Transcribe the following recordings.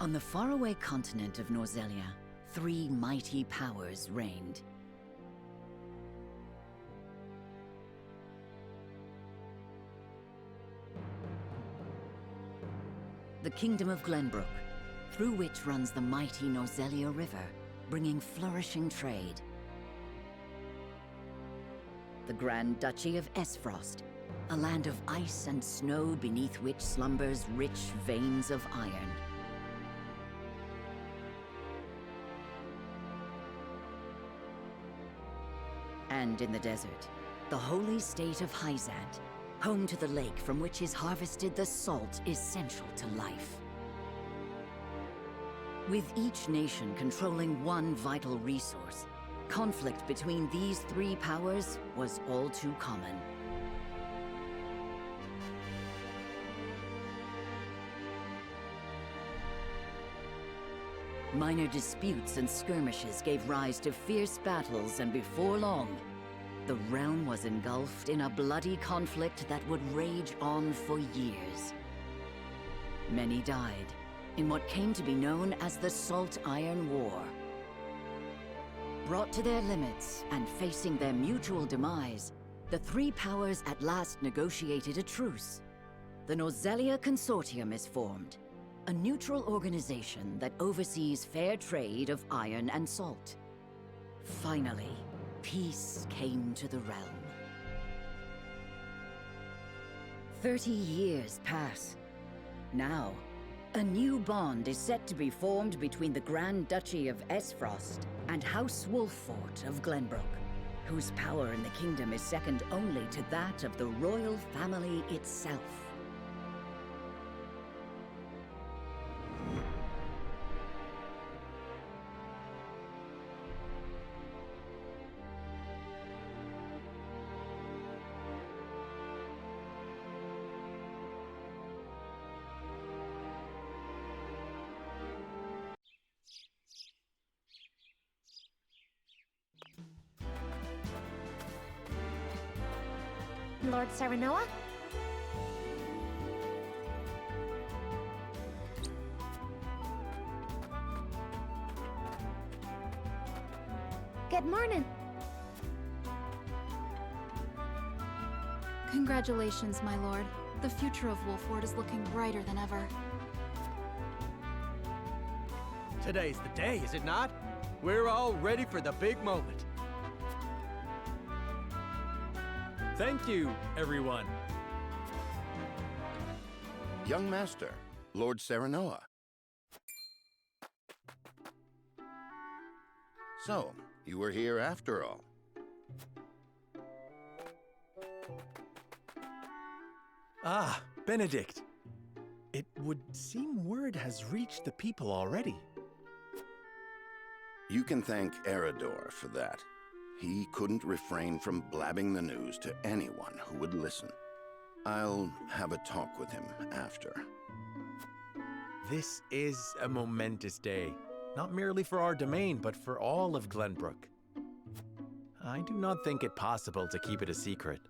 On the faraway continent of Norzelia, three mighty powers reigned. The Kingdom of Glenbrook, through which runs the mighty Norzelia River, bringing flourishing trade. The Grand Duchy of Esfrost, a land of ice and snow beneath which slumbers rich veins of iron. And in the desert, the holy state of Hyzant, home to the lake from which is harvested the salt essential to life. With each nation controlling one vital resource, conflict between these three powers was all too common. Minor disputes and skirmishes gave rise to fierce battles, and before long, the realm was engulfed in a bloody conflict that would rage on for years. Many died in what came to be known as the Salt Iron War. Brought to their limits and facing their mutual demise, the three powers at last negotiated a truce. The Norzelia Consortium is formed, a neutral organization that oversees fair trade of iron and salt. Finally, peace came to the realm. 30 years pass. Now, a new bond is set to be formed between the Grand Duchy of Esfrost and House Wolffort of Glenbrook, whose power in the kingdom is second only to that of the royal family itself. Lord Serenoa? Good morning. Congratulations, my lord. The future of Wolffort is looking brighter than ever. Today's the day, is it not? We're all ready for the big moment. Thank you, everyone. Young Master, Lord Serenoa. So, you were here after all. Ah, Benedict. It would seem word has reached the people already. You can thank Eredor for that. He couldn't refrain from blabbing the news to anyone who would listen. I'll have a talk with him after. This is a momentous day, not merely for our domain, but for all of Glenbrook. I do not think it possible to keep it a secret.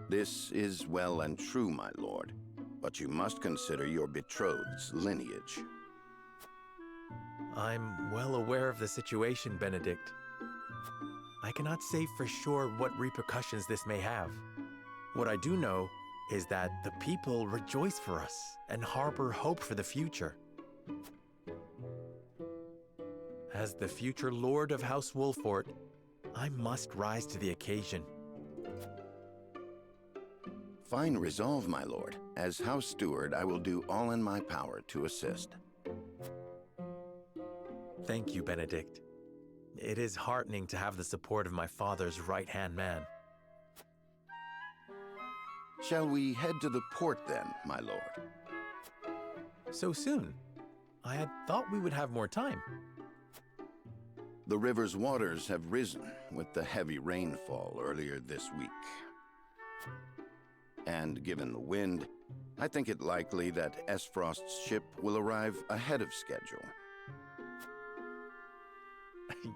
This is well and true, my lord, but you must consider your betrothed's lineage. I'm well aware of the situation, Benedict. I cannot say for sure what repercussions this may have. What I do know is that the people rejoice for us and harbor hope for the future. As the future Lord of House Wolffort, I must rise to the occasion. Fine resolve, my lord. As House Steward, I will do all in my power to assist. Thank you, Benedict. It is heartening to have the support of my father's right-hand man. Shall we head to the port then, my lord? So soon? I had thought we would have more time. The river's waters have risen with the heavy rainfall earlier this week. And given the wind, I think it likely that Esfrost's ship will arrive ahead of schedule.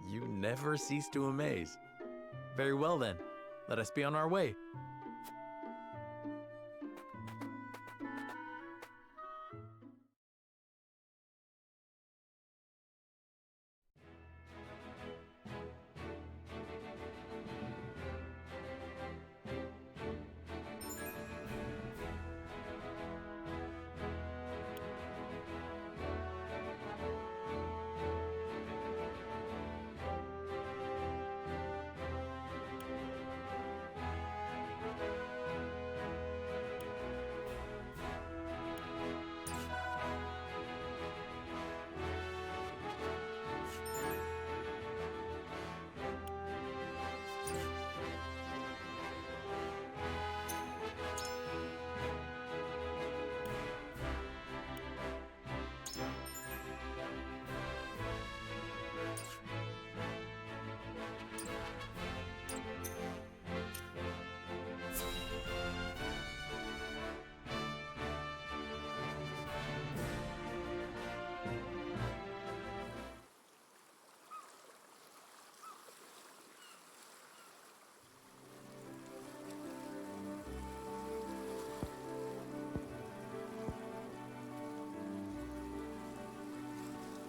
You never cease to amaze. Very well then, let us be on our way.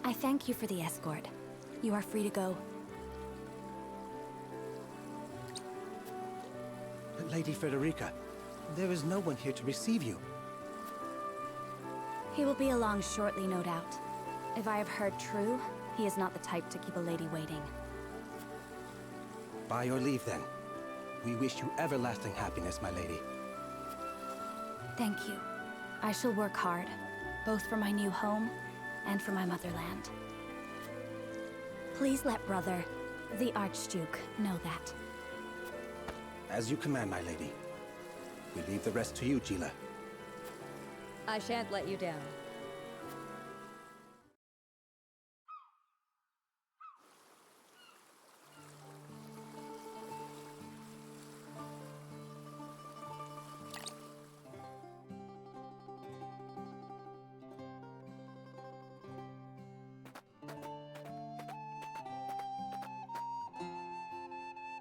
I thank you for the escort. You are free to go. Lady Frederica, there is no one here to receive you. He will be along shortly, no doubt. If I have heard true, he is not the type to keep a lady waiting. By your leave, then. We wish you everlasting happiness, my lady. Thank you. I shall work hard, both for my new home and for my motherland. Please let brother, the Archduke, know that. As you command, my lady. We leave the rest to you, Jila. I shan't let you down.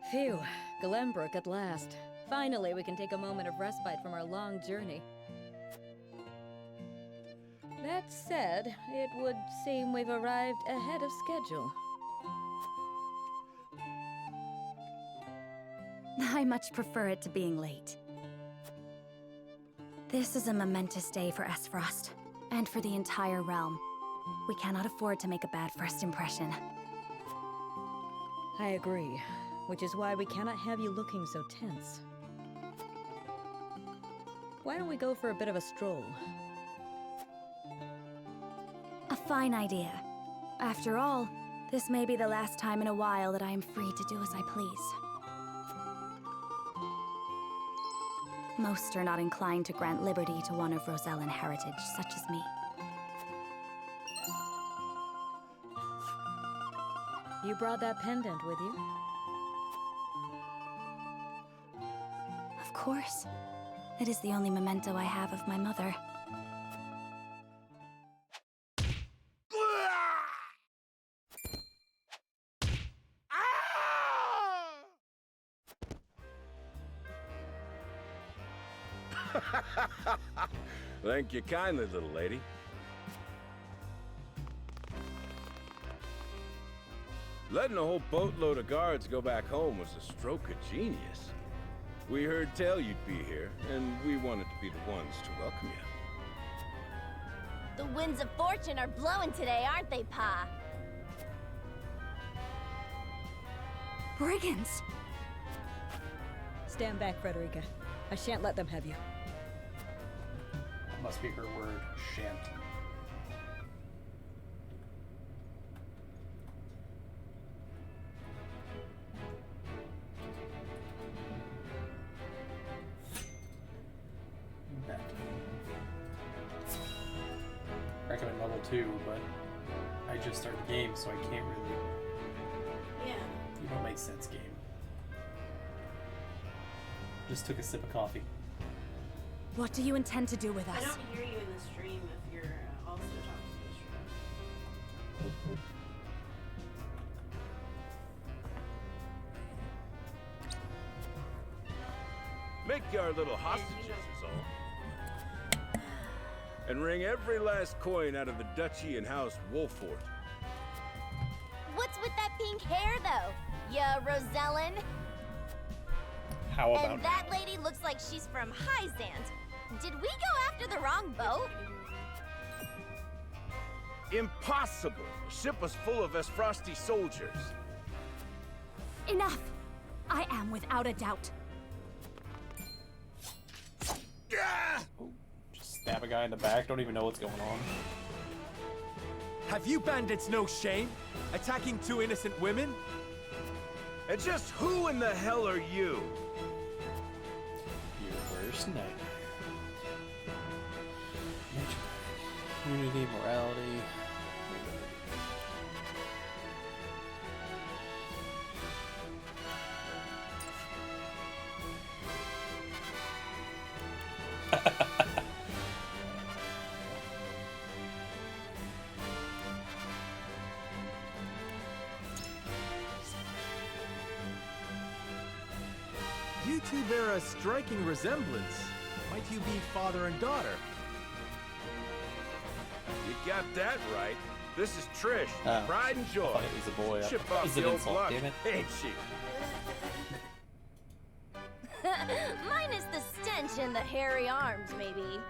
Phew, Glenbrook at last. Finally, we can take a moment of respite from our long journey. That said, it would seem we've arrived ahead of schedule. I much prefer it to being late. This is a momentous day for Aesfrost, and for the entire realm. We cannot afford to make a bad first impression. I agree, which is why we cannot have you looking so tense. Why don't we go for a bit of a stroll? A fine idea. After all, this may be the last time in a while that I am free to do as I please. Most are not inclined to grant liberty to one of Rosellan heritage, such as me. You brought that pendant with you? Of course. It is the only memento I have of my mother. Thank you kindly, little lady. Letting a whole boatload of guards go back home was a stroke of genius. We heard tell you'd be here, and we wanted to be the ones to welcome you. The winds of fortune are blowing today, aren't they, Pa? Brigands! Stand back, Frederica. I shan't let them have you. That must be her word, shan't. Recommend level 2, but I just started the game, so I can't really... Yeah. You don't make sense, game. Just took a sip of coffee. What do you intend to do with us? I don't hear you in the stream if you're also talking to the stream. Make our little hostages is all. And wring every last coin out of the duchy and House Wolfort. What's with that pink hair, though? Yeah, Rosellan? How about And that lady looks like she's from Hyzant. Did we go after the wrong boat? Impossible! The ship was full of Aesfrosti soldiers. Enough! I am without a doubt. Just stab a guy in the back, don't even know what's going on. Have you bandits no shame? Attacking two innocent women? And just who in the hell are you? Your worst nightmare. Community, morality. You two bear a striking resemblance. Might you be father and daughter? You got that right. This is Trish, Oh, pride and I joy. thought it was a boy. Chip That off was the an old insult, block, damn it. ain't she? Minus the stench and the hairy arms, maybe.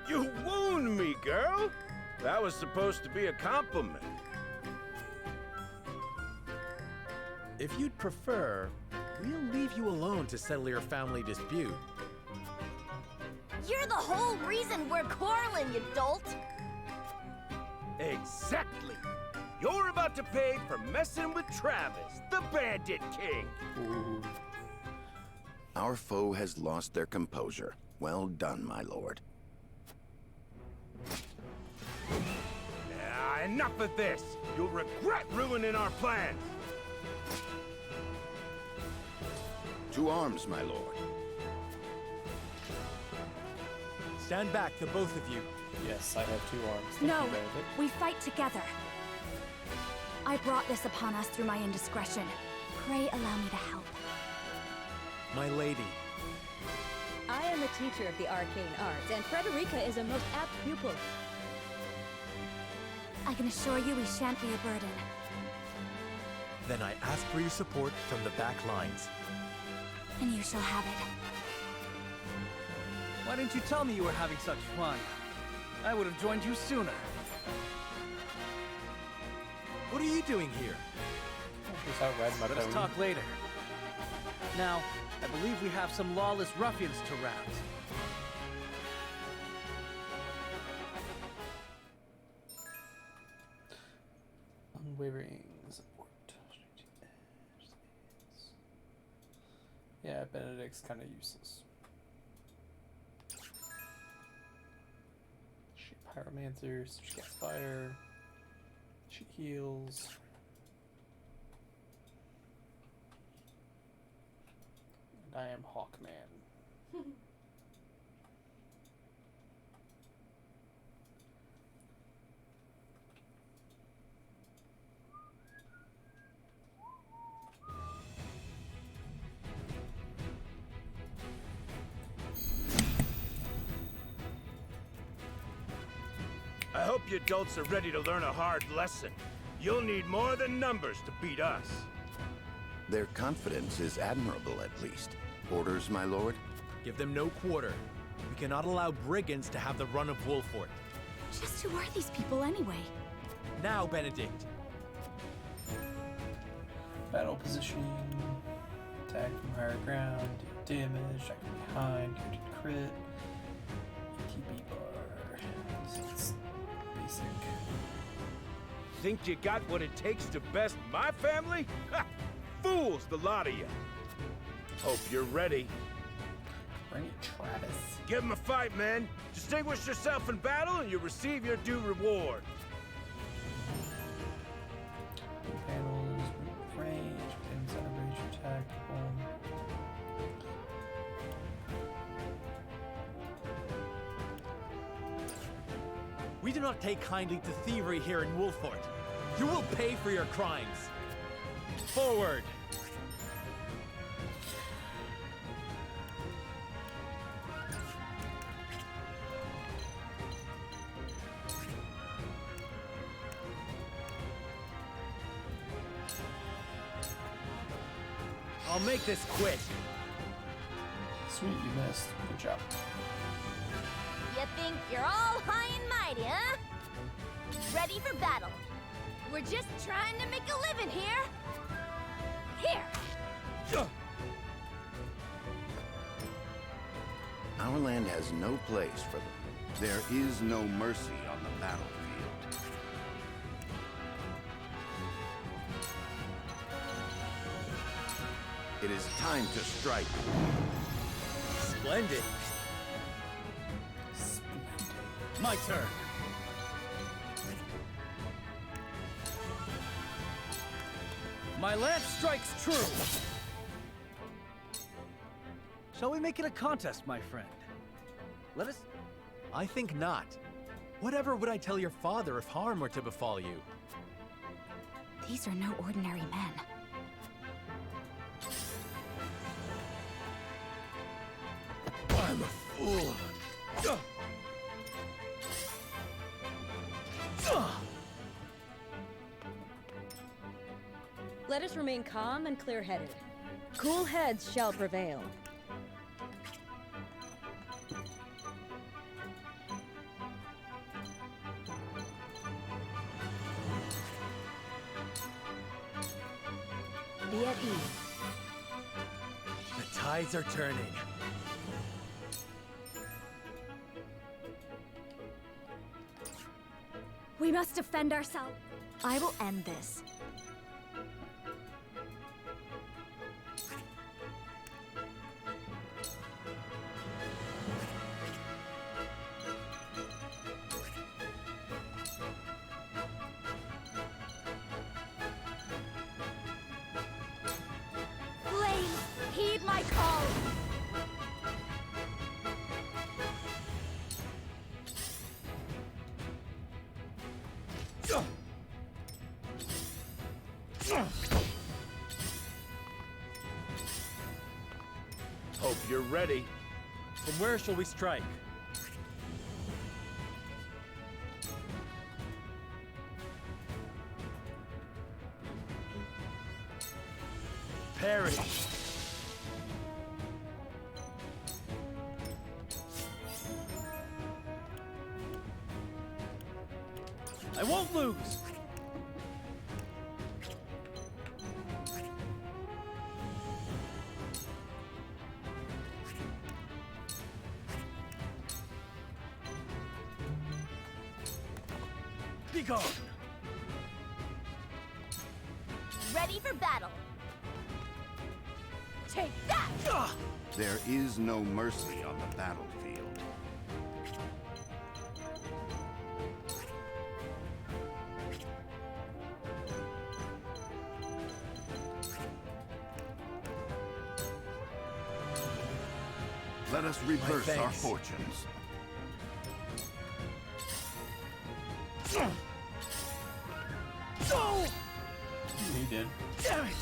You wound me, girl. That was supposed to be a compliment. If you'd prefer, we'll leave you alone to settle your family dispute. You're the whole reason we're quarreling, you dolt. Exactly. You're about to pay for messing with Travis, the Bandit King. Ooh. Our foe has lost their composure. Well done, my lord. Enough of this. You'll regret ruining our plans. To arms, my lord. Stand back, the both of you. Yes, I have 2 arms. Thank No, you, Benedict. we fight together. I brought this upon us through my indiscretion. Pray allow me to help. My lady, I am a teacher of the arcane arts, and Frederica is a most apt pupil. I can assure you we shan't be a burden. then I ask for your support from the back lines. And you shall have it. Why didn't you tell me you were having such fun? I would have joined you sooner. What are you doing here? Just out riding my Let us pony. talk later. Now, I believe we have some lawless ruffians to rout. Unwavering support. Yeah, Benedict's kind of useless. She pyromancer, so she gets fire. She heals. And I am Hawkman. I hope you adults are ready to learn a hard lesson. You'll need more than numbers to beat us. Their confidence is admirable, at least. Orders, my lord? Give them no quarter. We cannot allow brigands to have the run of Wolfort. Just who are these people anyway? Now, Benedict. Battle positioning. Attack from higher ground. Do damage. Attack from behind. Guaranteed crit. TB bar. It's basic. Think you got what it takes to best my family? Ha! Fools, the lot of you. Hope you're ready. Bring it, Travis. Give 'em a fight, men. Distinguish yourself in battle and you'll receive your due reward. Panels, range, inside range attack, boom. We do not take kindly to thievery here in Wolfort. You will pay for your crimes. Forward! I'll make this quick. Sweet, you missed. Good job. You think you're all high and mighty, huh? Ready for battle. We're just trying to make a living here. Here. Our land has no place for them. There is no mercy on the battlefield. It is time to strike. Splendid. My turn. My lance strikes true! Shall we make it a contest, my friend? Let us... I think not. Whatever would I tell your father if harm were to befall you? These are no ordinary men. I'm a fool. let us remain calm and clear-headed. Cool heads shall prevail. Be at ease. The tides are turning. We must defend ourselves. I will end this. Flames, heed my call. Hope you're ready. From where shall we strike? Perish! I won't lose! Be gone! Ready for battle. Take that! There is no mercy on the battlefield. Let us reverse our thanks. fortunes. He did. Damn it!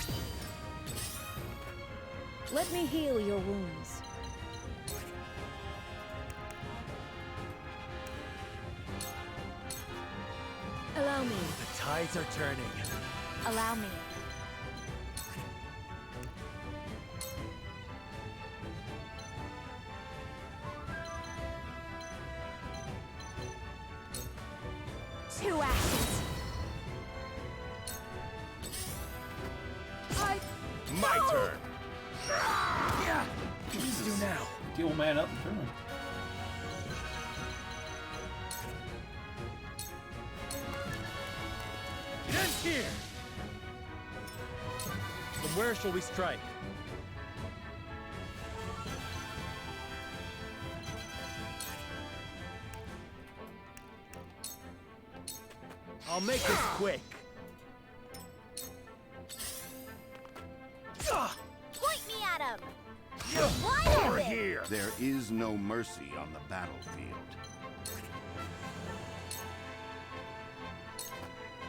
Let me heal your wounds. Allow me. The tides are turning. Allow me. Two actions. My turn. Yeah! Please do now. Deal man up and turn. It ends here! From where shall we strike? I'll make this quick. Point me at him! Over here! There is no mercy on the battlefield.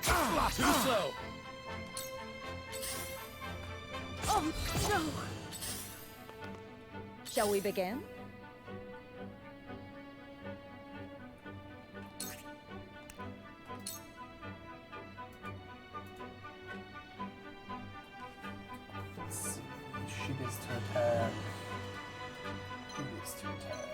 Too slow! Oh, no! Shall we begin? Let's see. She gets to attack. Who gets to attack?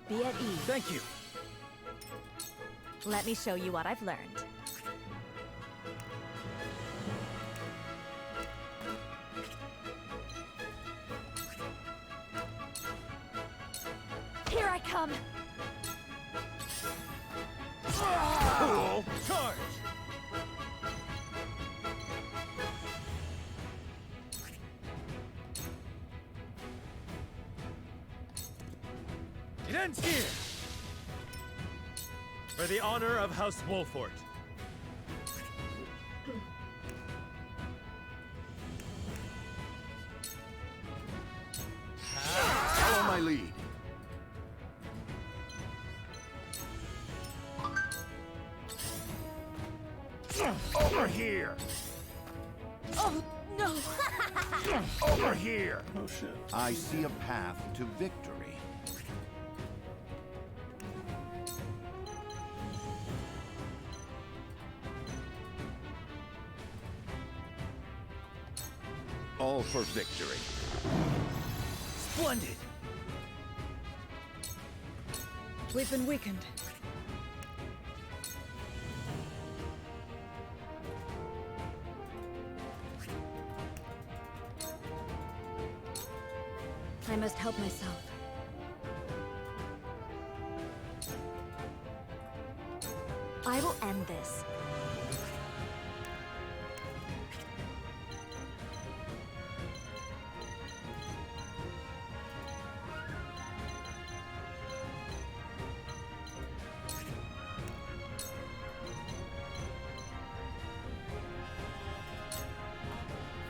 Be at ease. Thank you. Let me show you what I've learned. Here I come! Cool. Charge! It ends here! For the honor of House Wolfort. Follow my lead. Over here! Oh, no! Over here! Oh shit. I see a path to victory. All for victory. Splendid! We've been weakened. I must help myself. I will end this.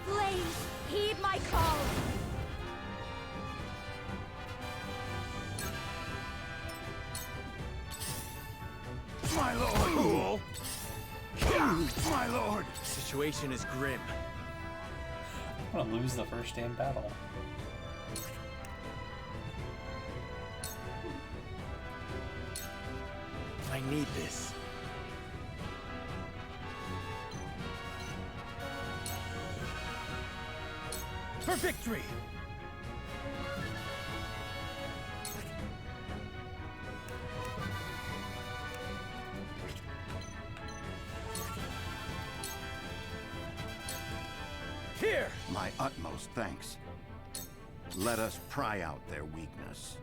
Flames, heed my call! My lord! My lord! Situation is grim. I'm gonna lose the first damn battle. I need this. For victory! Here! My utmost thanks. Let us pry out their weakness.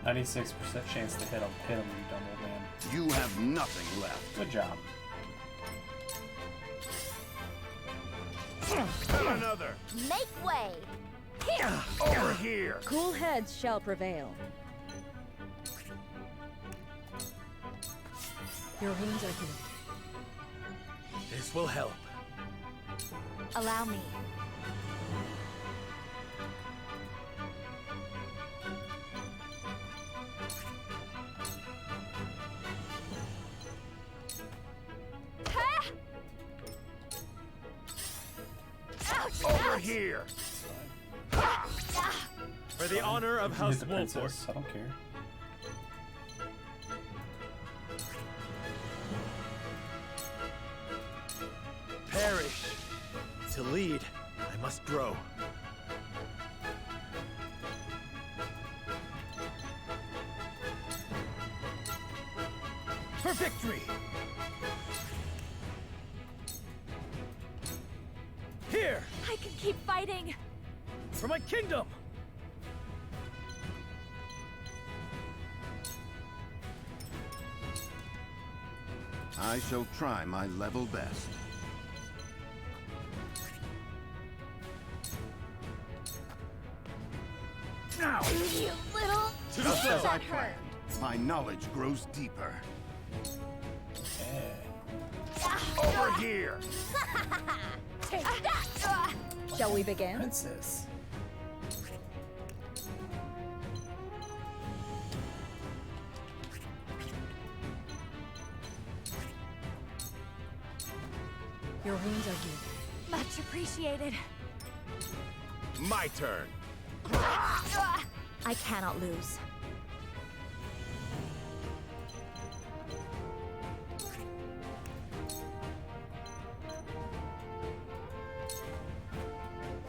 %96% chance to hit him, you dumb old man. You have nothing left. Good job. Another! Make way! Over here! Cool heads shall prevail. Your wounds are healed. This will help. Allow me. Over here! For the honor of You House hit the Wolford. princess, I don't care. Perish. To lead, I must grow. For victory! Here! I can keep fighting! For my kingdom! I shall try my level best. Now! You little... Just as I That hurt! planned, my knowledge grows deeper. Over here! Take that! Shall we begin? Princess. Your wounds are healed. Much appreciated. My turn. I cannot lose.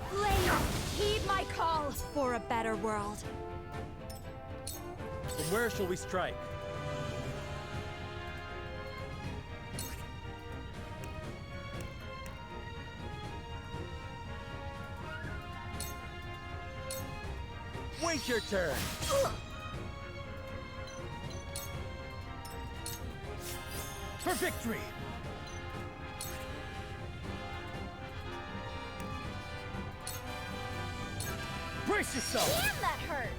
Flames, heed my call for a better world. From where shall we strike? Wait your turn. For victory! Brace yourself! Damn, that hurt!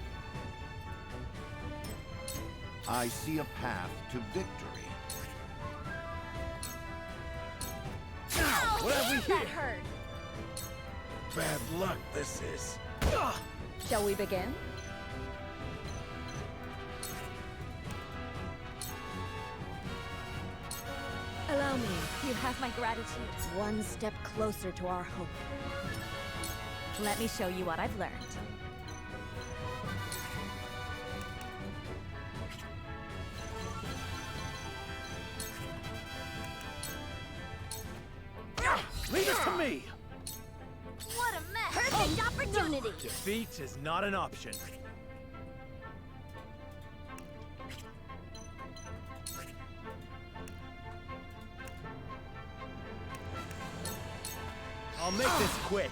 I see a path to victory. Ow, what have we damn, that here? hurt! Bad luck this is. Shall we begin? Allow me. You have my gratitude. One step closer to our hope. Let me show you what I've learned. Leave it to me! What a mess! Perfect opportunity! Defeat is not an option. I'll make this quick.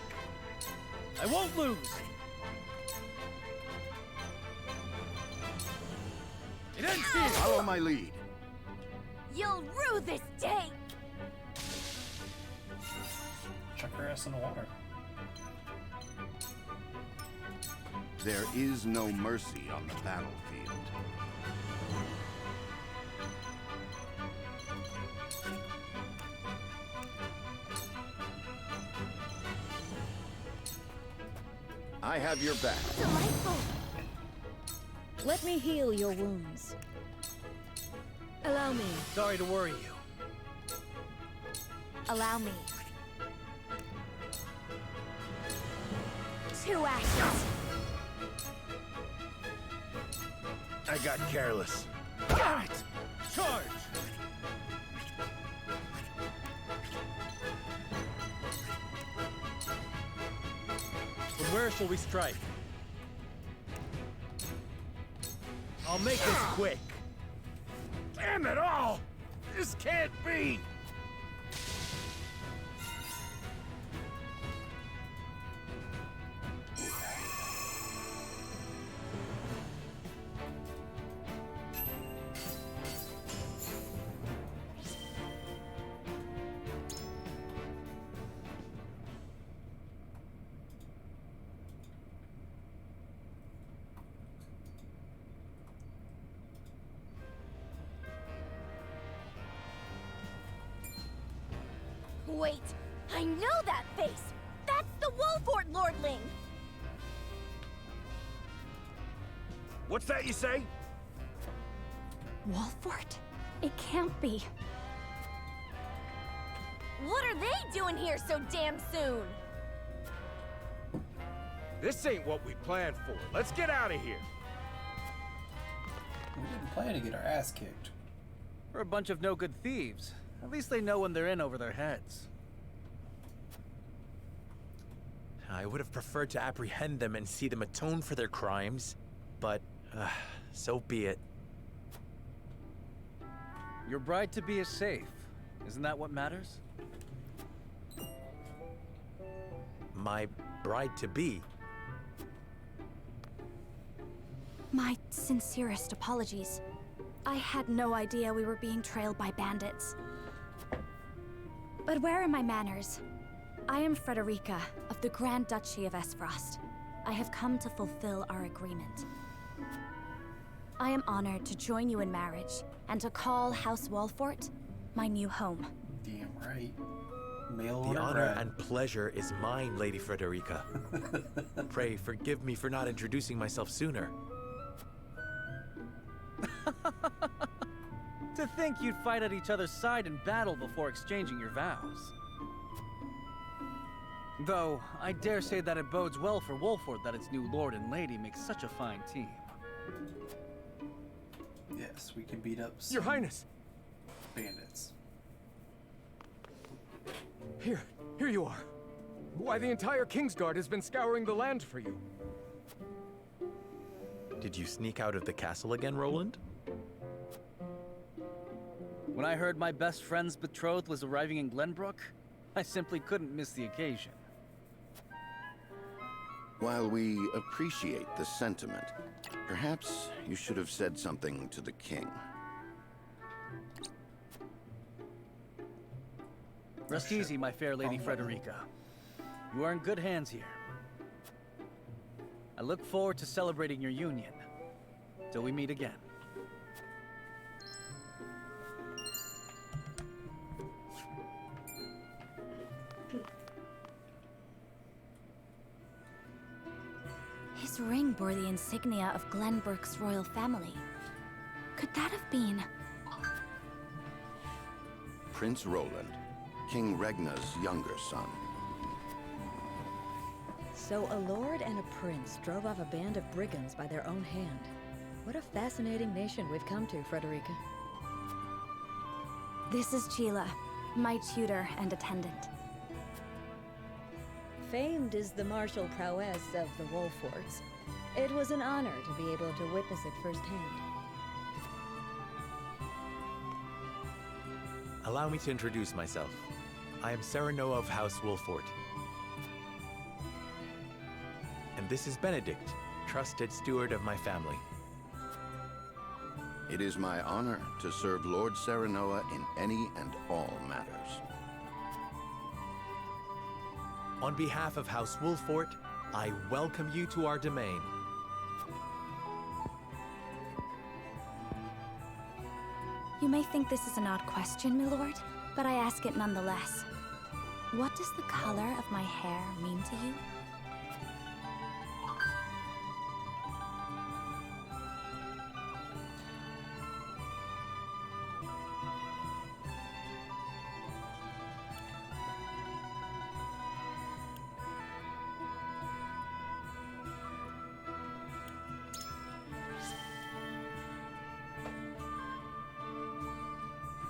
I won't lose! It ends here! Follow my lead. You'll rue this day! Chuck her ass in the water. There is no mercy on the battlefield. I have your back. Delightful! Let me heal your wounds. Allow me. Sorry to worry you. Allow me. 2 actions. I got careless. Got it! Charge! From where shall we strike? I'll make this quick. Damn it all! This can't be! Wait, I know that face! That's the Wolfort Lordling! What's that you say? Wolfort? It can't be. What are they doing here so damn soon? This ain't what we planned for. Let's get out of here. We didn't plan to get our ass kicked. We're a bunch of no-good thieves. At least they know when they're in over their heads. I would have preferred to apprehend them and see them atone for their crimes, but so be it. Your bride-to-be is safe. Isn't that what matters? My bride-to-be. My sincerest apologies. I had no idea we were being trailed by bandits. But where are my manners? I am Frederica of the Grand Duchy of Esfrost. I have come to fulfill our agreement. I am honored to join you in marriage and to call House Wolfort my new home. Damn right. Mail The order honor bride. and pleasure is mine, Lady Frederica. Pray forgive me for not introducing myself sooner. To think you'd fight at each other's side in battle before exchanging your vows. Though, I dare say that it bodes well for Wolfort that its new lord and lady make such a fine team. Yes, we can beat up some Your Highness! bandits. Here you are. Why, the entire Kingsguard has been scouring the land for you. Did you sneak out of the castle again, Roland? When I heard my best friend's betrothed was arriving in Glenbrook, I simply couldn't miss the occasion. While we appreciate the sentiment, perhaps you should have said something to the king. Rest easy, my fair Lady Frederica. You are in good hands here. I look forward to celebrating your union. Till we meet again. His ring bore the insignia of Glenbrook's royal family. Could that have been... Prince Roland, King Regna's younger son. So a lord and a prince drove off a band of brigands by their own hand. What a fascinating nation we've come to, Frederica. This is Sheila, my tutor and attendant. Famed is the martial prowess of the Wolforts. It was an honor to be able to witness it firsthand. Allow me to introduce myself. I am Serenoa of House Wolfort. And this is Benedict, trusted steward of my family. It is my honor to serve Lord Serenoa in any and all matters. On behalf of House Wolfort, I welcome you to our domain. You may think this is an odd question, my lord, but I ask it nonetheless. What does the color of my hair mean to you?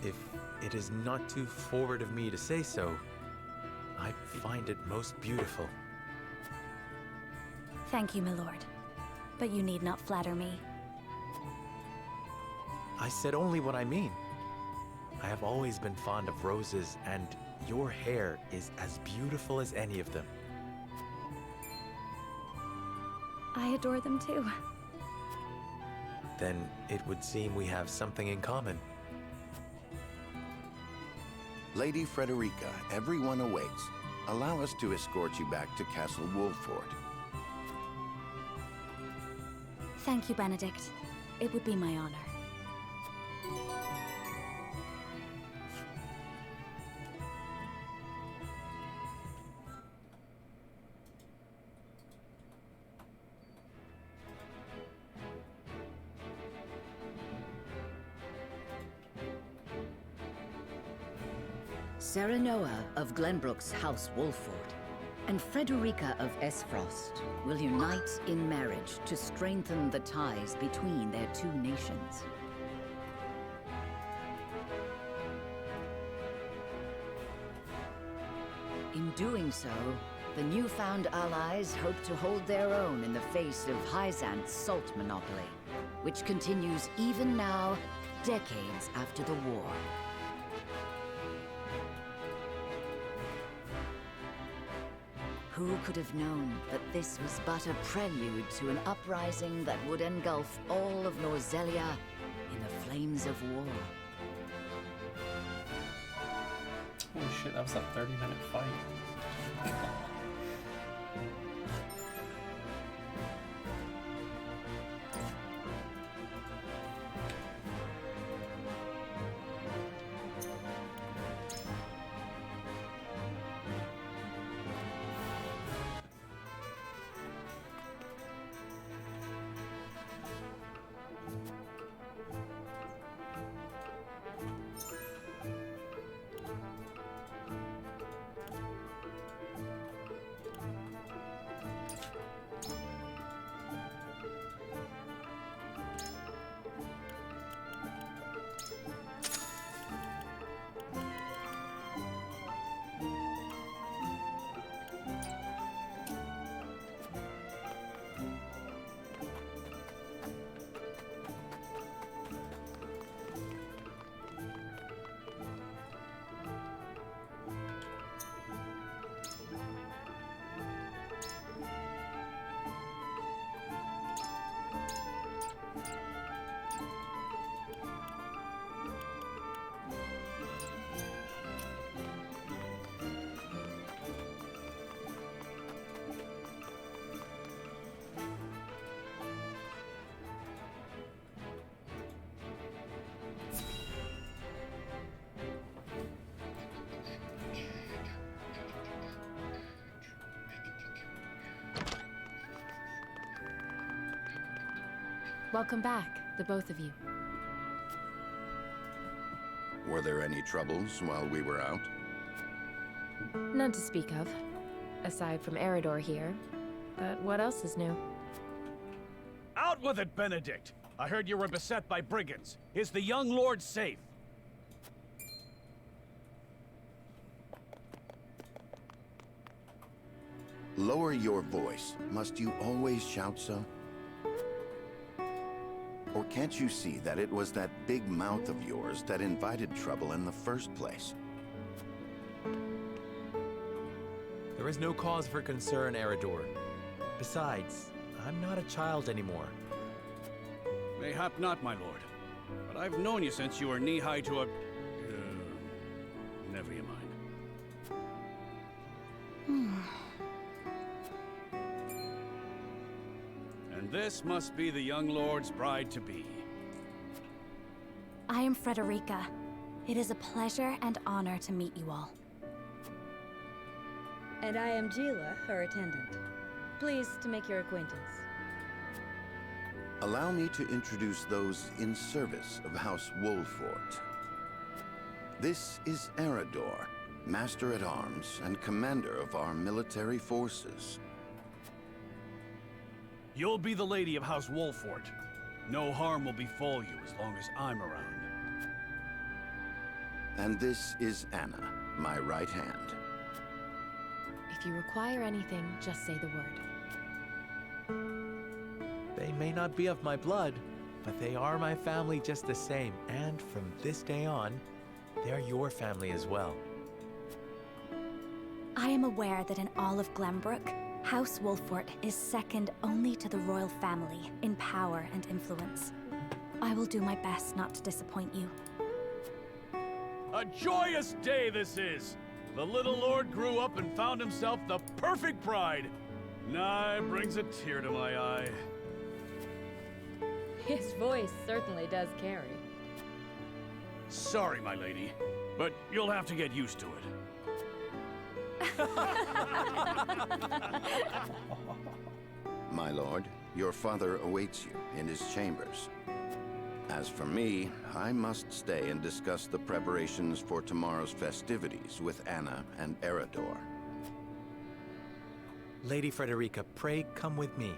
If it is not too forward of me to say so, I find it most beautiful. Thank you, my lord. But you need not flatter me. I said only what I mean. I have always been fond of roses, and your hair is as beautiful as any of them. I adore them too. Then it would seem we have something in common. Lady Frederica, everyone awaits. Allow us to escort you back to Castle Wolfort. Thank you, Benedict. It would be my honor. Serenoa of Glenbrook's House Wolfort and Frederica of Esfrost will unite in marriage to strengthen the ties between their two nations. In doing so, the newfound allies hope to hold their own in the face of Hyzant's salt monopoly, which continues even now, decades after the war. Who could have known that this was but a prelude to an uprising that would engulf all of Norzelia in the flames of war? Holy shit, that was a 30-minute fight. Welcome back, the both of you. Were there any troubles while we were out? None to speak of, aside from Eridor here. But what else is new? Out with it, Benedict! I heard you were beset by brigands. Is the young lord safe? Lower your voice. Must you always shout so? Or can't you see that it was that big mouth of yours that invited trouble in the first place? There is no cause for concern, Eridor. Besides, I'm not a child anymore. Mayhap not, my lord. But I've known you since you were knee-high to a... never you mind. And this must be the young lord's bride-to-be. I am Frederica. It is a pleasure and honor to meet you all. And I am Gila, her attendant. Pleased to make your acquaintance. Allow me to introduce those in service of House Wolfort. This is Eridor, Master-at-Arms and commander of our military forces. You'll be the lady of House Wolfort. No harm will befall you as long as I'm around. And this is Anna, my right hand. If you require anything, just say the word. They may not be of my blood, but they are my family just the same. And from this day on, they're your family as well. I am aware that in all of Glenbrook, House Wolfort is second only to the royal family in power and influence. I will do my best not to disappoint you. A joyous day this is! The little lord grew up and found himself the perfect bride. Nigh brings a tear to my eye. His voice certainly does carry. Sorry, my lady, but you'll have to get used to it. My lord, your father awaits you in his chambers. As for me, I must stay and discuss the preparations for tomorrow's festivities with Anna and Eridor. Lady Frederica, pray come with me.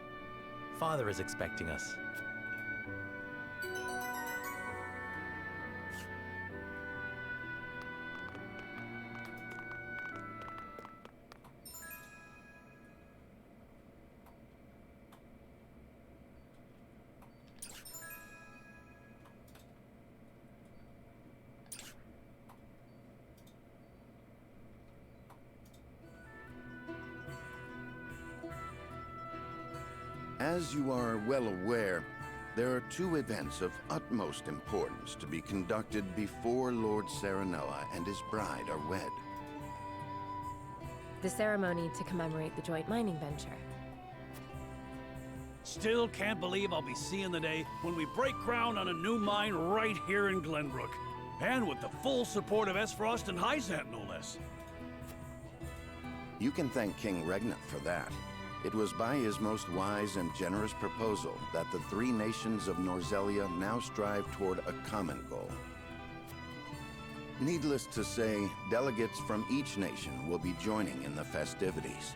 Father is expecting us. As you are well aware, there are two events of utmost importance to be conducted before Lord Serenella and his bride are wed. The ceremony to commemorate the joint mining venture. Still can't believe I'll be seeing the day when we break ground on a new mine right here in Glenbrook. And with the full support of Esfrost and Hyzant, no less. You can thank King Regnant for that. It was by his most wise and generous proposal that the three nations of Norzelia now strive toward a common goal. Needless to say, delegates from each nation will be joining in the festivities.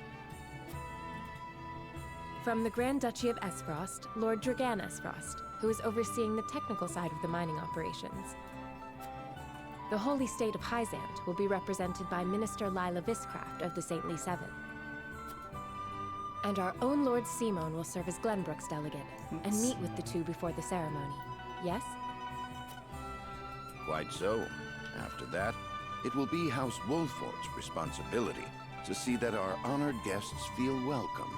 From the Grand Duchy of Esfrost, Lord Dragan Esfrost, who is overseeing the technical side of the mining operations. The Holy State of Hyzant will be represented by Minister Lila Viscraft of the Saintly Seven. And our own Lord Simon will serve as Glenbrook's delegate and meet with the two before the ceremony. Yes? Quite so. After that, it will be House Wolfort's responsibility to see that our honored guests feel welcome.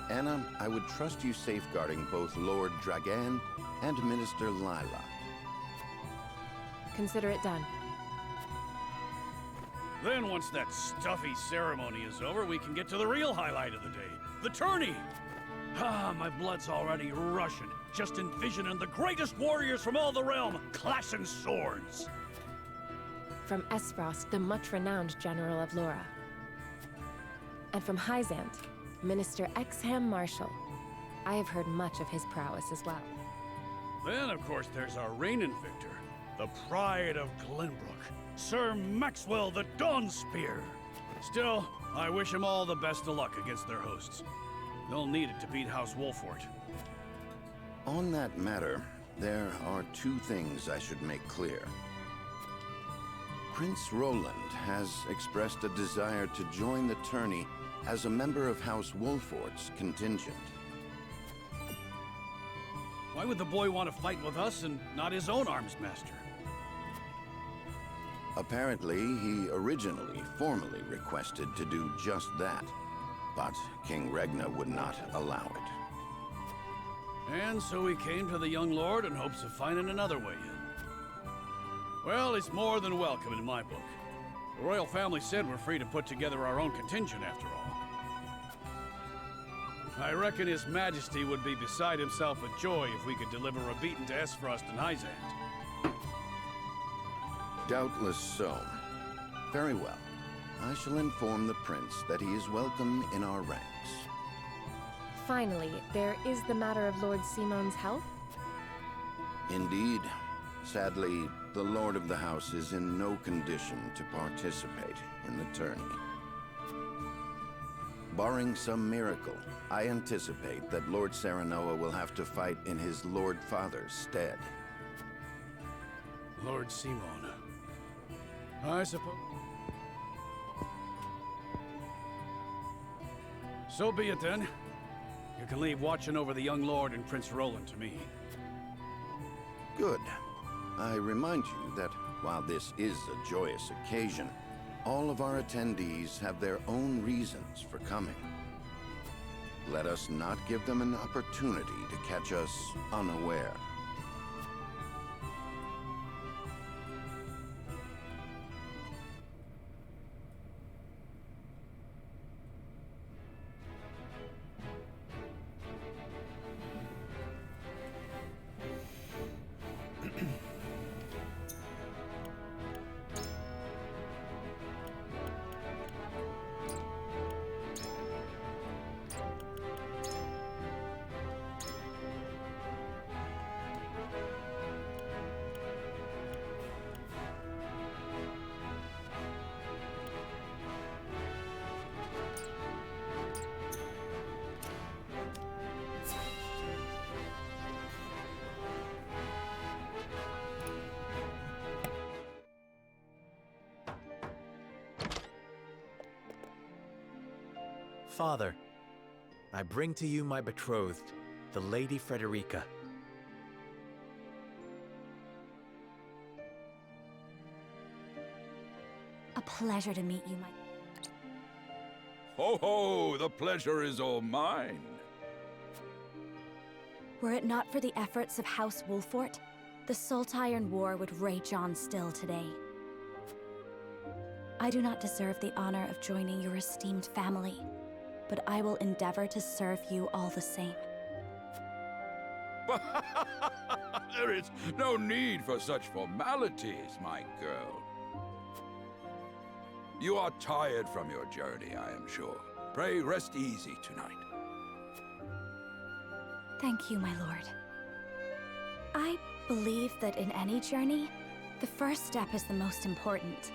Anna, I would trust you safeguarding both Lord Dragan and Minister Lila. Consider it done. Then once that stuffy ceremony is over, we can get to the real highlight of the day. The tourney! Ah, my blood's already rushing, just envisioning the greatest warriors from all the realm clashing swords. From Esfrost, the much-renowned General of Laura. And from Hyzant, Minister Exham Marshall. I have heard much of his prowess as well. Then, of course, there's our reigning victor, the pride of Glenbrook, Sir Maxwell the Dawnspear. Still, I wish him all the best of luck against their hosts. They'll need it to beat House Wolfort. On that matter, there are two things I should make clear. Prince Roland has expressed a desire to join the tourney as a member of House Wolfort's contingent. Why would the boy want to fight with us and not his own arms master? Apparently, he originally formally requested to do just that, but King Regna would not allow it. And so he came to the young lord in hopes of finding another way in. Well, he's more than welcome in my book. The royal family said we're free to put together our own contingent after all. I reckon His Majesty would be beside himself with joy if we could deliver a beating to Esfrost and Hyzant. Doubtless so. Very well. I shall inform the prince that he is welcome in our ranks. Finally, there is the matter of Lord Simon's health. Indeed. Sadly, the Lord of the House is in no condition to participate in the tourney. Barring some miracle, I anticipate that Lord Serenoa will have to fight in his Lord Father's stead. Lord Simon. I suppose... So be it then. You can leave watching over the young lord and Prince Roland to me. Good. I remind you that while this is a joyous occasion, all of our attendees have their own reasons for coming. Let us not give them an opportunity to catch us unaware. Father, I bring to you my betrothed, the Lady Frederica. A pleasure to meet you, my... Ho ho! The pleasure is all mine. Were it not for the efforts of House Wolfort, the Saltiron War would rage on still today. I do not deserve the honor of joining your esteemed family, but I will endeavor to serve you all the same. There is no need for such formalities, my girl. You are tired from your journey, I am sure. Pray rest easy tonight. Thank you, my lord. I believe that in any journey, the first step is the most important.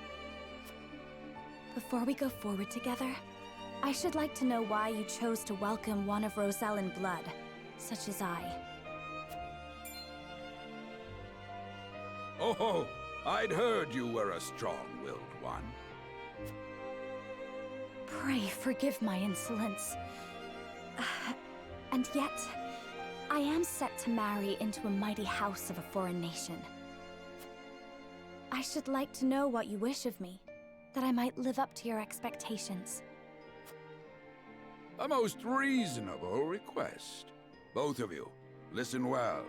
Before we go forward together, I should like to know why you chose to welcome one of Rosellan blood, such as I. Oh, I'd heard you were a strong-willed one. Pray forgive my insolence. And yet, I am set to marry into a mighty house of a foreign nation. I should like to know what you wish of me, that I might live up to your expectations. A most reasonable request. Both of you, listen well.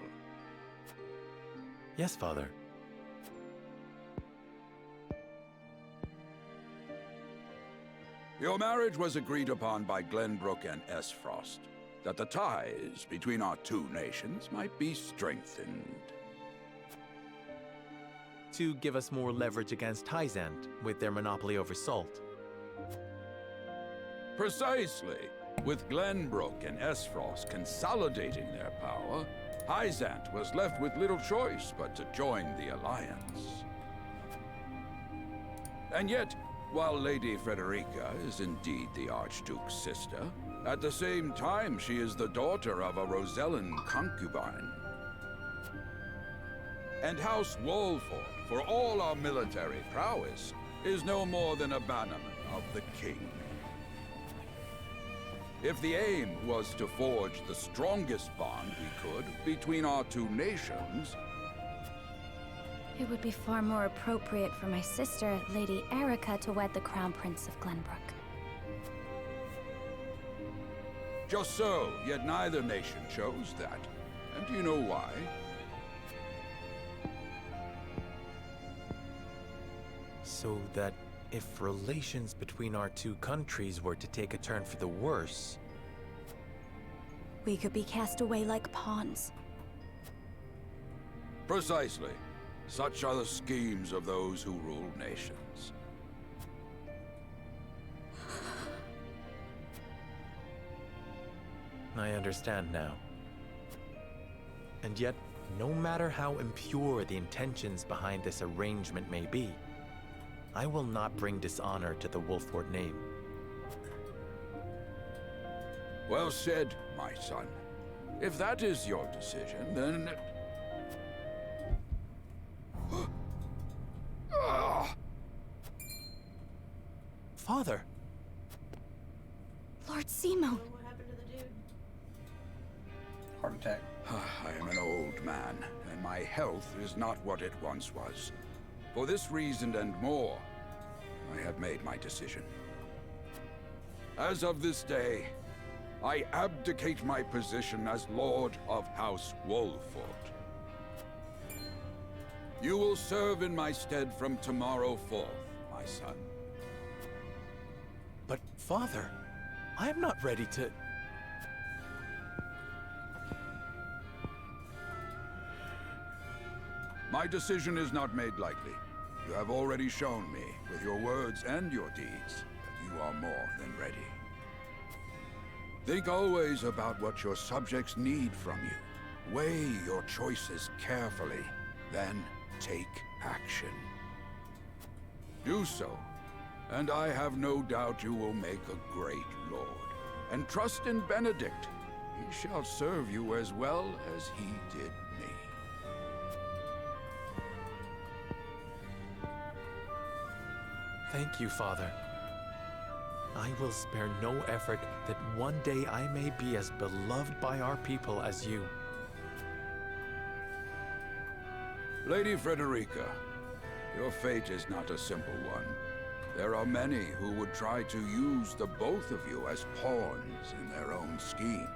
Yes, Father. Your marriage was agreed upon by Glenbrook and Esfrost, that the ties between our two nations might be strengthened. To give us more leverage against Hyzant with their monopoly over salt. Precisely. With Glenbrook and Esfrost consolidating their power, Hyzant was left with little choice but to join the Alliance. And yet, while Lady Frederica is indeed the Archduke's sister, at the same time she is the daughter of a Rosellan concubine. And House Wolford, for all our military prowess, is no more than a bannerman of the king. If the aim was to forge the strongest bond we could between our two nations, It would be far more appropriate for my sister, Lady Erica, to wed the Crown Prince of Glenbrook. just so, yet neither nation chose that. And do you know why? So that if relations between our two countries were to take a turn for the worse, We could be cast away like pawns. Precisely. Such are the schemes of those who rule nations. I understand now. And yet, no matter how impure the intentions behind this arrangement may be, I will not bring dishonor to the Wolford name. Well said, my son. If that is your decision, then... Father! Lord Simon! What happened to the dude? Heart attack. I am an old man, and my health is not what it once was. For this reason and more, I have made my decision. As of this day, I abdicate my position as Lord of House Wolford. You will serve in my stead from tomorrow forth, my son. But, Father, I am not ready to... My decision is not made lightly. You have already shown me, with your words and your deeds, that you are more than ready. Think always about what your subjects need from you. Weigh your choices carefully, then take action. Do so, and I have no doubt you will make a great lord. And trust in Benedict. He shall serve you as well as he did me. Thank you, Father. I will spare no effort that one day I may be as beloved by our people as you. Lady Frederica, your fate is not a simple one. There are many who would try to use the both of you as pawns in their own schemes.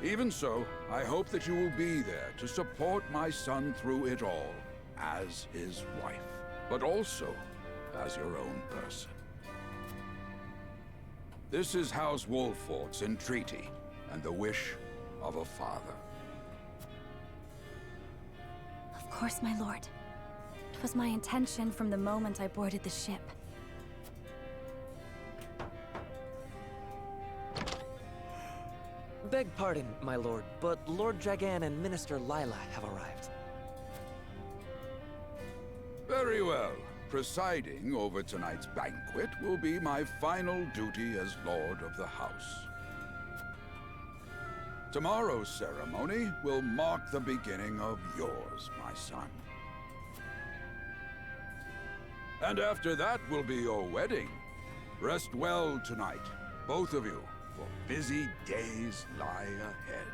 Even so, I hope that you will be there to support my son through it all, as his wife, but also as your own person. This is House Wolford's entreaty, and the wish of a father. Of course, my lord. It was my intention from the moment I boarded the ship. Beg pardon, my lord, but Lord Dragan and Minister Lila have arrived. Very well. Presiding over tonight's banquet will be my final duty as Lord of the House. Tomorrow's ceremony will mark the beginning of yours, my son. And after that will be your wedding. Rest well tonight, both of you, for busy days lie ahead.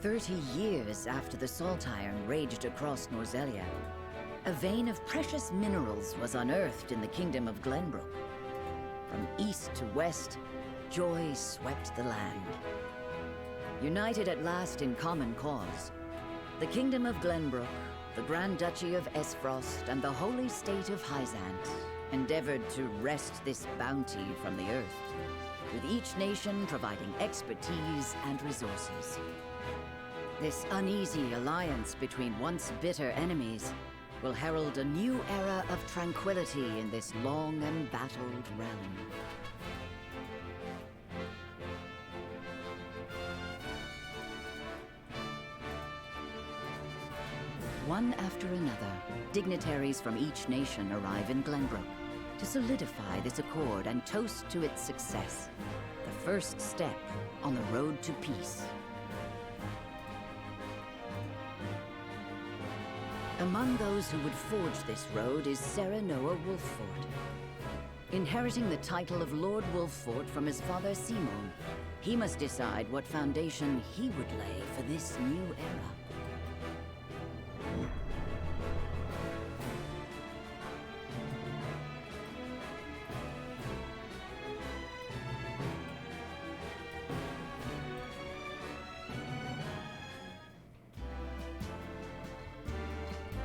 30 years after the Salt Iron raged across Norzelia, a vein of precious minerals was unearthed in the kingdom of Glenbrook. From east to west, joy swept the land. United at last in common cause, the kingdom of Glenbrook, the Grand Duchy of Esfrost, and the holy state of Hyzant endeavored to wrest this bounty from the earth, with each nation providing expertise and resources. This uneasy alliance between once bitter enemies will herald a new era of tranquility in this long embattled realm. One after another, dignitaries from each nation arrive in Glenbrook to solidify this accord and toast to its success, the first step on the road to peace. Among those who would forge this road is Serenoa Wolffort. Inheriting the title of Lord Wolffort from his father Simon, he must decide what foundation he would lay for this new era.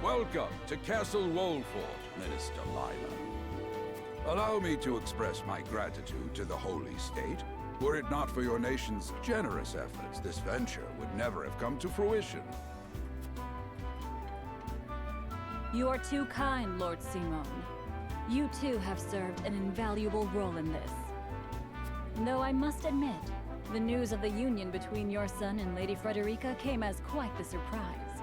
Welcome to Castle Wolffort, Minister Lila. Allow me to express my gratitude to the Holy State. Were it not for your nation's generous efforts, this venture would never have come to fruition. You are too kind, Lord Simon. You too have served an invaluable role in this. Though I must admit, the news of the union between your son and Lady Frederica came as quite the surprise.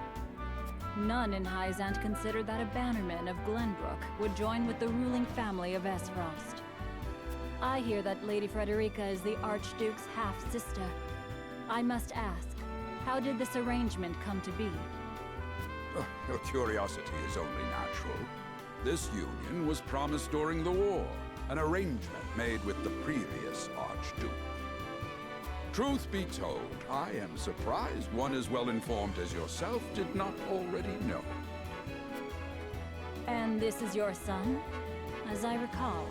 None in Hyzant considered that a bannerman of Glenbrook would join with the ruling family of Esfrost. I hear that Lady Frederica is the Archduke's half-sister. I must ask, how did this arrangement come to be? Your curiosity is only natural. This union was promised during the war, an arrangement made with the previous Archduke. Truth be told, I am surprised one as well informed as yourself did not already know. And this is your son, as I recall.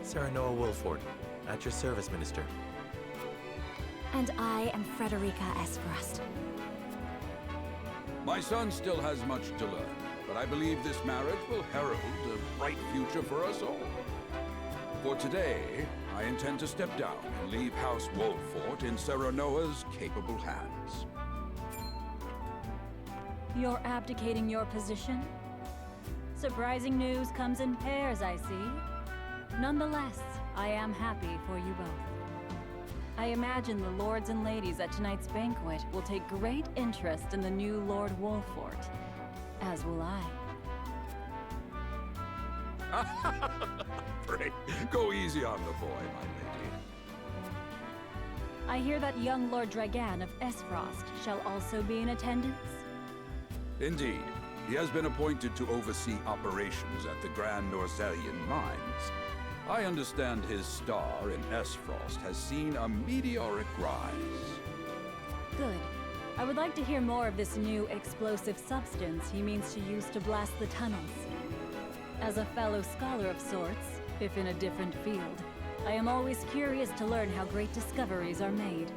Serenoa Wolffort, at your service, Minister. And I am Frederica Esfrost. My son still has much to learn, but I believe this marriage will herald a bright future for us all. For today, I intend to step down and leave House Wolffort in Serenoa's capable hands. You're abdicating your position? Surprising news comes in pairs, I see. Nonetheless, I am happy for you both. I imagine the lords and ladies at tonight's banquet will take great interest in the new Lord Wolffort, as will I. Pray, go easy on the boy, my lady. I hear that young Lord Dragan of Esfrost shall also be in attendance? Indeed. He has been appointed to oversee operations at the Grand Norzelian mines. I understand his star in Esfrost has seen a meteoric rise. Good. I would like to hear more of this new explosive substance he means to use to blast the tunnels. As a fellow scholar of sorts, if in a different field, I am always curious to learn how great discoveries are made.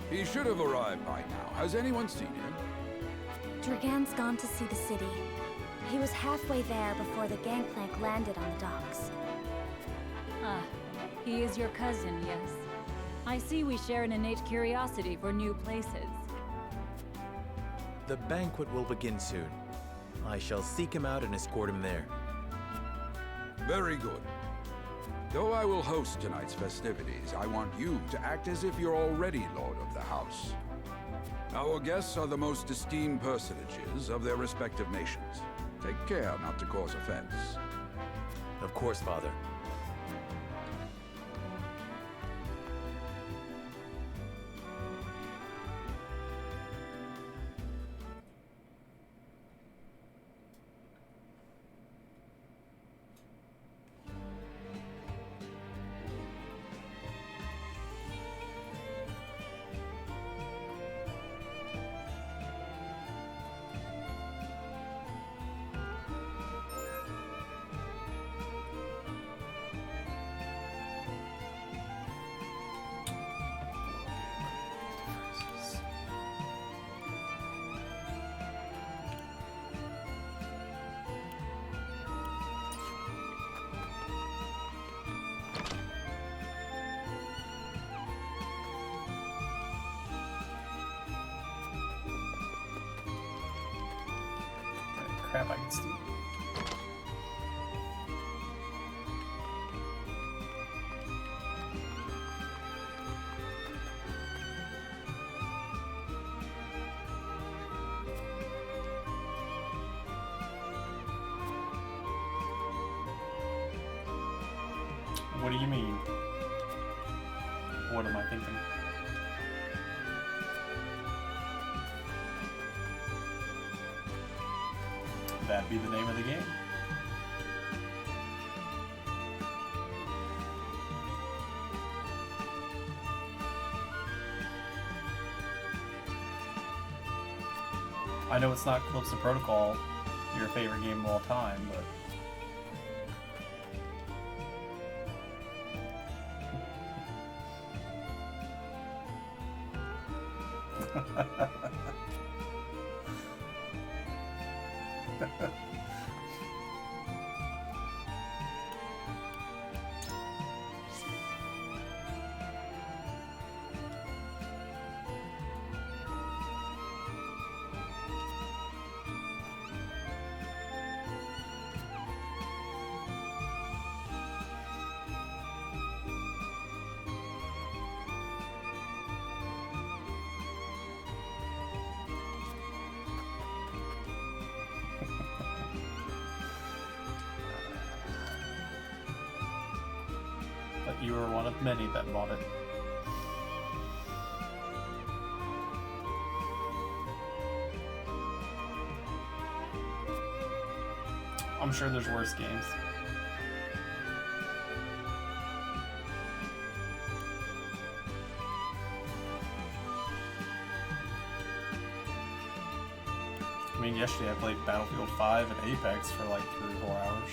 He should have arrived by now. Has anyone seen him? Dragan's gone to see the city. He was halfway there before the gangplank landed on the docks. Ah, he is your cousin, yes. I see we share an innate curiosity for new places. The banquet will begin soon. I shall seek him out and escort him there. Very good. Though I will host tonight's festivities, I want you to act as if you're already Lord of the House. Our guests are the most esteemed personages of their respective nations. Take care not to cause offense. Of course, Father. crap I can steal. What do you mean? What am I thinking? That be the name of the game? I know it's not Calypso Protocol, your favorite game of all time, but... But you were one of many that bought it. I'm sure there's worse games. I mean, yesterday I played Battlefield 5 and Apex for like 3 or 4 hours.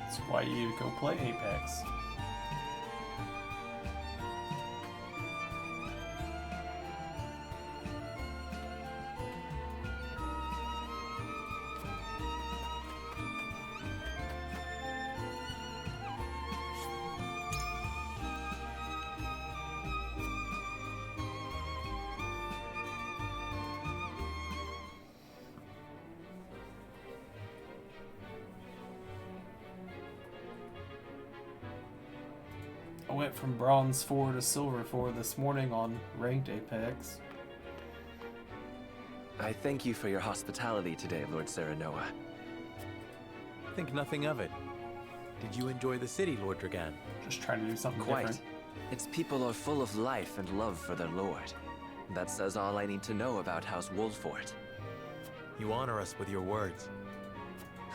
That's why you need to go play Apex. I went from Bronze 4 to Silver 4 this morning on Ranked Apex. I thank you for your hospitality today, Lord Serenoa. Think nothing of it. Did you enjoy the city, Lord Dragan? Just trying to do something Quite. different. Its people are full of life and love for their lord. That says all I need to know about House Wolfort. You honor us with your words.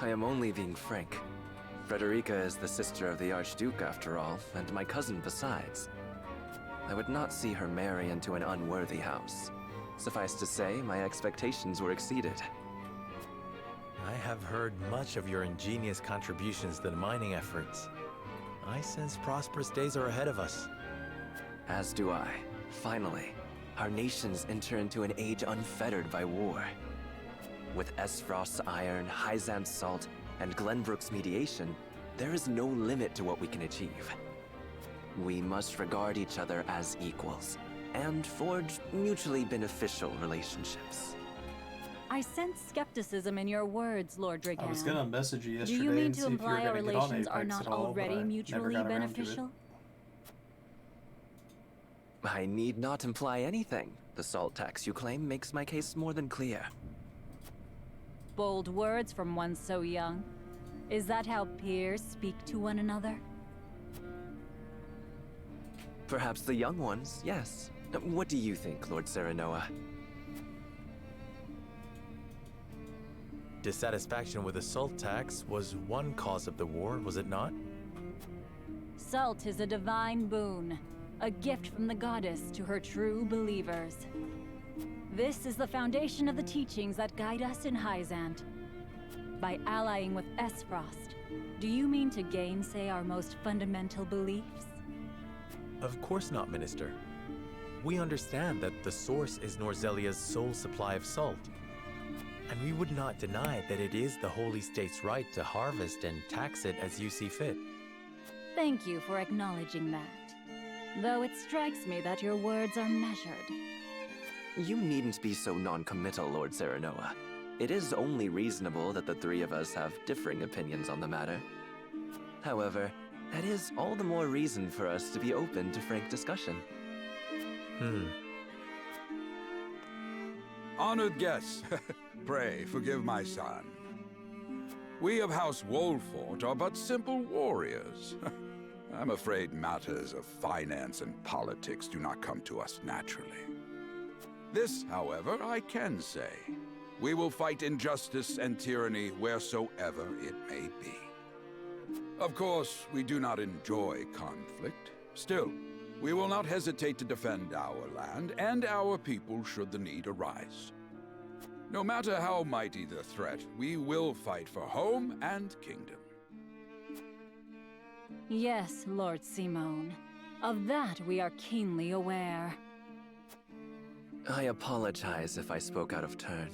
I am only being frank. Frederica is the sister of the Archduke, after all, and my cousin besides. I would not see her marry into an unworthy house. Suffice to say, my expectations were exceeded. I have heard much of your ingenious contributions to the mining efforts. I sense prosperous days are ahead of us. As do I. Finally, our nations enter into an age unfettered by war. With Esfrost's iron, Hyzant's salt, and Glenbrook's mediation, there is no limit to what we can achieve. We must regard each other as equals, and forge mutually beneficial relationships. I sense skepticism in your words, Lord Dragan. I was gonna message you yesterday Do you mean and to see if you were imply our gonna get on relations are Apex not at all, but already I never mutually got around to it. beneficial? I need not imply anything. The salt tax you claim makes my case more than clear. Bold words from one so young. Is that how peers speak to one another? Perhaps the young ones, yes. What do you think, Lord Serenoa? Dissatisfaction with the salt tax was one cause of the war, was it not? Salt is a divine boon, a gift from the goddess to her true believers. This is the foundation of the teachings that guide us in Hyzant. By allying with Esfrost, do you mean to gainsay our most fundamental beliefs? Of course not, Minister. we understand that the source is Norzelia's sole supply of salt. And we would not deny that it is the Holy State's right to harvest and tax it as you see fit. Thank you for acknowledging that. Though it strikes me that your words are measured. You needn't be so non-committal, Lord Serenoa. It is only reasonable that the three of us have differing opinions on the matter. However, that is all the more reason for us to be open to frank discussion. Honored guests, pray forgive my son. We of House Wolfort are but simple warriors. I'm afraid matters of finance and politics do not come to us naturally. This, however, I can say. We will fight injustice and tyranny wheresoever it may be. Of course, we do not enjoy conflict. Still, we will not hesitate to defend our land and our people should the need arise. No matter how mighty the threat, we will fight for home and kingdom. Yes, Lord Simone. Of that we are keenly aware. I apologize if I spoke out of turn.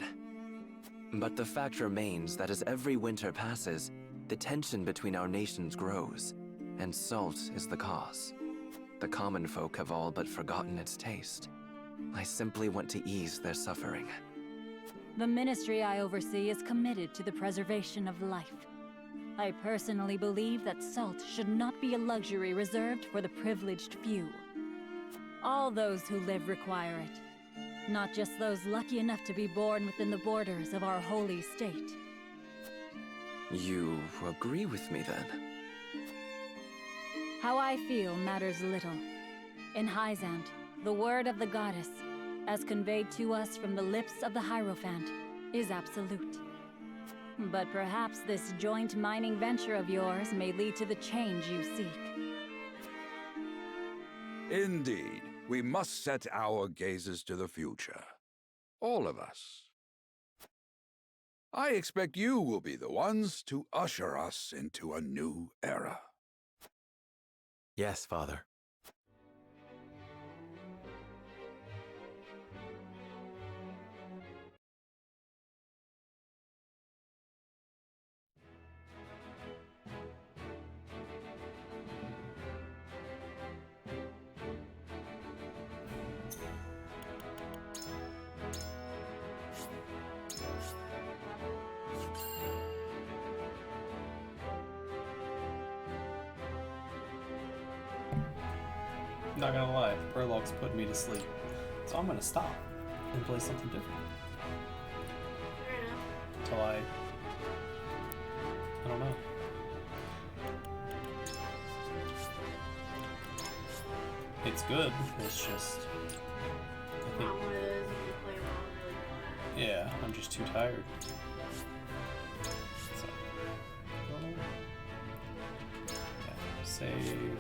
But the fact remains that as every winter passes, the tension between our nations grows, and salt is the cause. The common folk have all but forgotten its taste. I simply want to ease their suffering. The ministry I oversee is committed to the preservation of life. I personally believe that salt should not be a luxury reserved for the privileged few. All those who live require it, not just those lucky enough to be born within the borders of our holy state. You agree with me, then? How I feel matters little. In Hyzant, the word of the goddess, as conveyed to us from the lips of the Hierophant, is absolute. But perhaps this joint mining venture of yours may lead to the change you seek. Indeed, we must set our gazes to the future. All of us. I expect you will be the ones to usher us into a new era. Yes, Father. Not gonna lie, the prologue's putting me to sleep. So I'm gonna stop and play something different. Until I don't know. It's good, it's just I think, yeah, I'm just too tired. So, yeah, save.